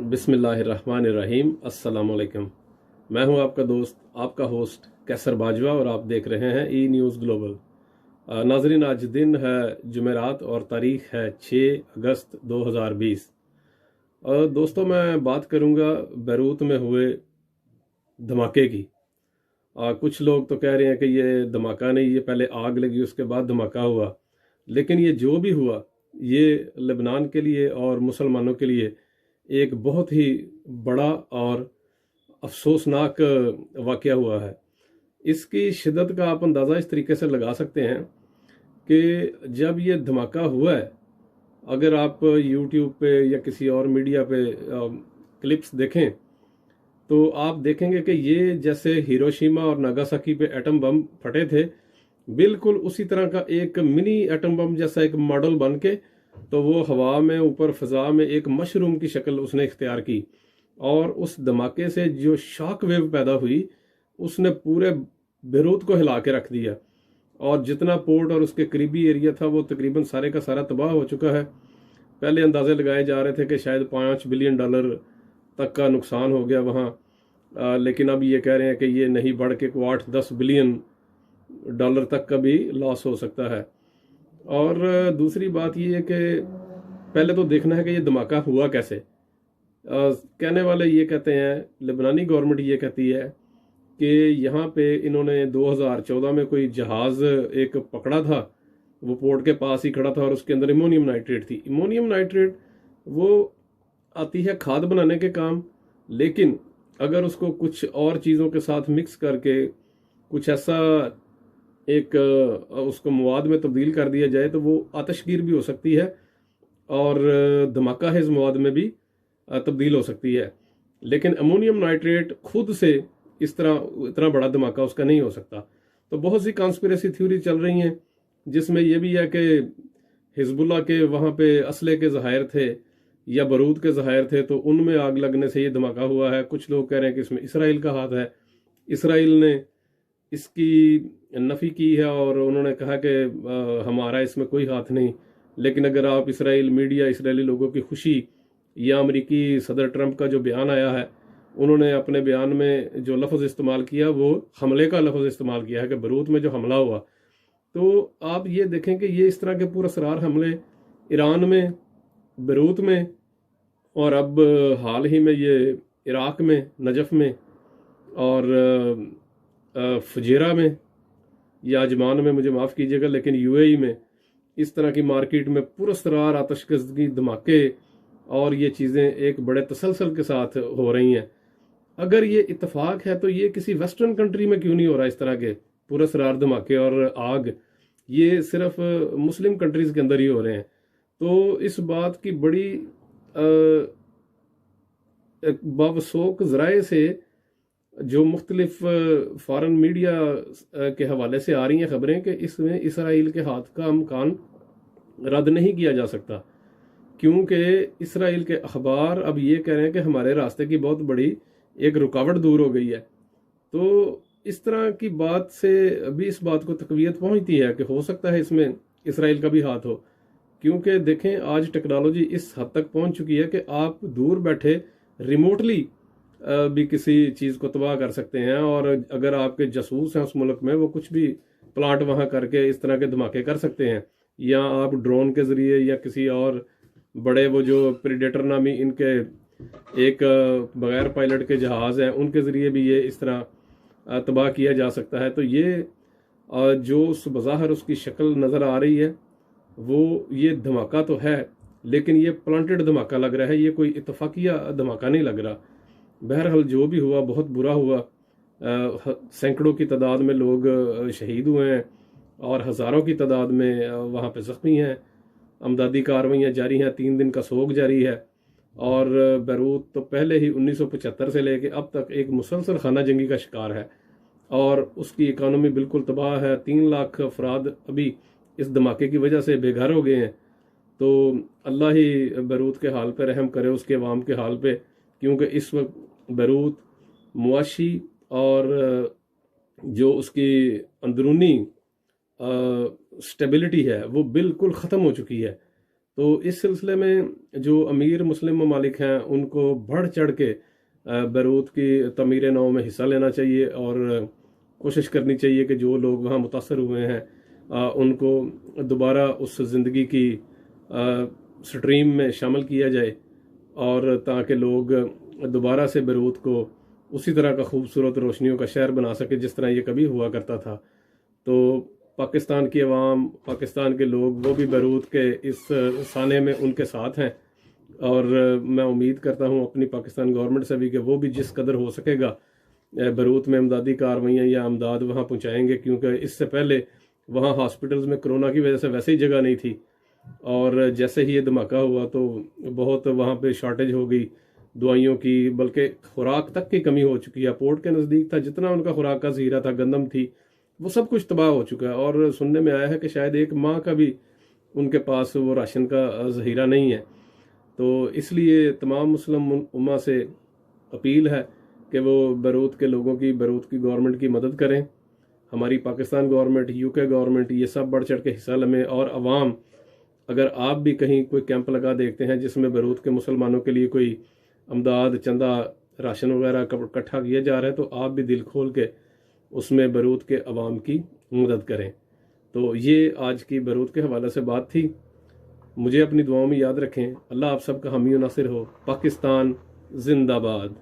बिस्मिल्लाहिर्रहमानिर्रहीम। अस्सलाम वालेकुम। मैं हूं आपका दोस्त, आपका होस्ट कैसर बाजवा और आप देख रहे हैं ई न्यूज़ ग्लोबल। नाजरीन, आज दिन है जुमेरात और तारीख है 6 अगस्त 2020। दोस्तों, मैं बात करूंगा बैरूत में हुए धमाके की। कुछ लोग तो कह रहे हैं कि ये धमाका नहीं, ये पहले आग लगी उसके बाद धमाका हुआ। लेकिन ये जो भी हुआ, ये लेबनान के लिए और मुसलमानों के लिए एक बहुत ही बड़ा और अफसोसनाक वाक़या हुआ है। इसकी शिद्दत का आप अंदाज़ा इस तरीके से लगा सकते हैं कि जब ये धमाका हुआ है, अगर आप यूट्यूब पे या किसी और मीडिया पे क्लिप्स देखें तो आप देखेंगे कि ये जैसे हिरोशिमा और नागासाकी पे एटम बम फटे थे, बिल्कुल उसी तरह का एक मिनी एटम बम जैसा एक मॉडल बन के तो वो हवा में ऊपर फिजा में एक मशरूम की शक्ल उसने इख्तियार की। और उस धमाके से जो शॉक वेव पैदा हुई उसने पूरे बेरूत को हिला के रख दिया। और जितना पोर्ट और उसके करीबी एरिया था वो तकरीबन सारे का सारा तबाह हो चुका है। पहले अंदाजे लगाए जा रहे थे कि शायद $5 बिलियन तक का नुकसान हो गया वहाँ, लेकिन अब ये कह रहे हैं कि ये नहीं बढ़ के $8-10 बिलियन तक का भी लॉस हो सकता है। और दूसरी बात ये है कि पहले तो देखना है कि ये धमाका हुआ कैसे। कहने वाले ये कहते हैं, लेबनानी गवर्नमेंट ये कहती है कि यहाँ पे इन्होंने 2014 में कोई जहाज़ एक पकड़ा था, वो पोर्ट के पास ही खड़ा था और उसके अंदर अमोनियम नाइट्रेट थी। अमोनियम नाइट्रेट वो आती है खाद बनाने के काम, लेकिन अगर उसको कुछ और चीज़ों के साथ मिक्स करके कुछ ऐसा एक उसको मवाद में तब्दील कर दिया जाए तो वो आतशगीर भी हो सकती है और धमाका हेज मवाद में भी तब्दील हो सकती है। लेकिन अमोनियम नाइट्रेट खुद से इस तरह इतना बड़ा धमाका उसका नहीं हो सकता। तो बहुत सी कॉन्स्पिरेसी थ्योरी चल रही हैं, जिसमें यह भी है कि हिजबुल्लाह के वहाँ पे असले के ज़हायर थे या बारूद के ज़हायर थे, तो उनमें आग लगने से ये धमाका हुआ है। कुछ लोग कह रहे हैं कि इसमें इसराइल का हाथ है। इसराइल ने इसकी नफ़ी की है और उन्होंने कहा कि हमारा इसमें कोई हाथ नहीं। लेकिन अगर आप इसराइल मीडिया, इसराइली लोगों की खुशी या अमेरिकी सदर ट्रंप का जो बयान आया है, उन्होंने अपने बयान में जो लफ्ज़ इस्तेमाल किया वो हमले का लफ्ज़ इस्तेमाल किया है कि बरूत में जो हमला हुआ। तो आप ये देखें कि ये इस तरह के पुरअसरार हमले ईरान में, बरूत में और अब हाल ही में ये इराक़ में, नजफ़ में और फुजेरा में या अजमान में, मुझे माफ़ कीजिएगा, लेकिन यूएई में इस तरह की मार्केट में पुरअसरार आतशकज़गी, धमाके और ये चीज़ें एक बड़े तसलसल के साथ हो रही हैं। अगर ये इत्तेफाक है तो ये किसी वेस्टर्न कंट्री में क्यों नहीं हो रहा इस तरह के पुरअसरार धमाके और आग? ये सिर्फ मुस्लिम कंट्रीज़ के अंदर ही हो रहे हैं। तो इस बात की बड़ी बावसूख ज़राए से जो मुख्तलिफ फॉरेन मीडिया के हवाले से आ रही हैं खबरें कि इसमें इसराइल के हाथ का अमकान रद्द नहीं किया जा सकता, क्योंकि इसराइल के अखबार अब ये कह रहे हैं कि हमारे रास्ते की बहुत बड़ी एक रुकावट दूर हो गई है। तो इस तरह की बात से अभी इस बात को तकवीत पहुंचती है कि हो सकता है इसमें इसराइल का भी हाथ हो। क्योंकि देखें, आज टेक्नोलॉजी इस हद तक पहुंच चुकी है कि आप दूर बैठे रिमोटली भी किसी चीज़ को तबाह कर सकते हैं। और अगर आपके जासूस हैं उस मुल्क में, वो कुछ भी प्लाट वहाँ करके इस तरह के धमाके कर सकते हैं। या आप ड्रोन के ज़रिए या किसी और बड़े वो जो प्रीडेटर नामी इनके एक बगैर पायलट के जहाज़ हैं, उनके ज़रिए भी ये इस तरह तबाह किया जा सकता है। तो ये जो उस बज़ाहिर उसकी शक्ल नज़र आ रही है, वो ये धमाका तो है, लेकिन ये प्लांटेड धमाका लग रहा है, ये कोई इत्तफाकिया धमाका नहीं लग रहा। बहरहाल जो भी हुआ बहुत बुरा हुआ। सैकड़ों की तादाद में लोग शहीद हुए हैं और हज़ारों की तादाद में वहाँ पे ज़ख्मी हैं। अमदादी कार्रवाइयाँ जारी हैं, 3 दिन का सोग जारी है। और बैरूत तो पहले ही 1975 से लेके अब तक एक मुसलसल खाना जंगी का शिकार है और उसकी इकानमी बिल्कुल तबाह है। 3 लाख अफराद अभी इस धमाके की वजह से बेघर हो गए हैं। तो अल्लाह ही बैरूत के हाल पे रहम करे, उसके अवाम के हाल पे, क्योंकि इस वक्त बैरूत मुआशी और जो उसकी अंदरूनी स्टेबिलिटी है वो बिल्कुल ख़त्म हो चुकी है। तो इस सिलसिले में जो अमीर मुस्लिम ममालिक हैं उनको बढ़ चढ़ के बैरूत की तमीर नौ में हिस्सा लेना चाहिए और कोशिश करनी चाहिए कि जो लोग वहाँ मुतासर हुए हैं उनको दोबारा उस ज़िंदगी की स्ट्रीम में शामिल किया जाए, और ताकि लोग दोबारा से बैरूत को उसी तरह का खूबसूरत रोशनियों का शहर बना सके जिस तरह ये कभी हुआ करता था। तो पाकिस्तान की आवाम, पाकिस्तान के लोग, वो भी बैरूत के इस साने में उनके साथ हैं, और मैं उम्मीद करता हूँ अपनी पाकिस्तान गवर्नमेंट से भी कि वो भी जिस कदर हो सकेगा बैरूत में इमदादी कार्रवाइयाँ या इमदाद वहाँ पहुँचाएंगे, क्योंकि इससे पहले वहाँ हॉस्पिटल्स में कोरोना की वजह से वैसे ही जगह नहीं थी, और जैसे ही ये धमाका हुआ तो बहुत वहाँ पे शॉर्टेज हो गई दवाइयों की, बल्कि खुराक तक की कमी हो चुकी है। पोर्ट के नज़दीक था, जितना उनका खुराक का ज़हीरा था, गंदम थी, वो सब कुछ तबाह हो चुका है, और सुनने में आया है कि शायद एक माह का भी उनके पास वो राशन का ज़हीरा नहीं है। तो इसलिए तमाम मुस्लिम उम्मा से अपील है कि वो बैरूत के लोगों की, बैरूत की गवर्नमेंट की मदद करें। हमारी पाकिस्तान गवर्नमेंट, यूके गवर्नमेंट, ये सब बढ़ चढ़ के हिस्सा लें। और अवाम, अगर आप भी कहीं कोई कैंप लगा देखते हैं जिसमें बैरूत के मुसलमानों के लिए कोई अमदाद, चंदा, राशन वगैरह इकट्ठा किया जा रहा है, तो आप भी दिल खोल के उसमें बैरूत के अवाम की मदद करें। तो ये आज की बैरूत के हवाले से बात थी। मुझे अपनी दुआओं में याद रखें। अल्लाह आप सबका हामी नासिर हो। पाकिस्तान जिंदाबाद।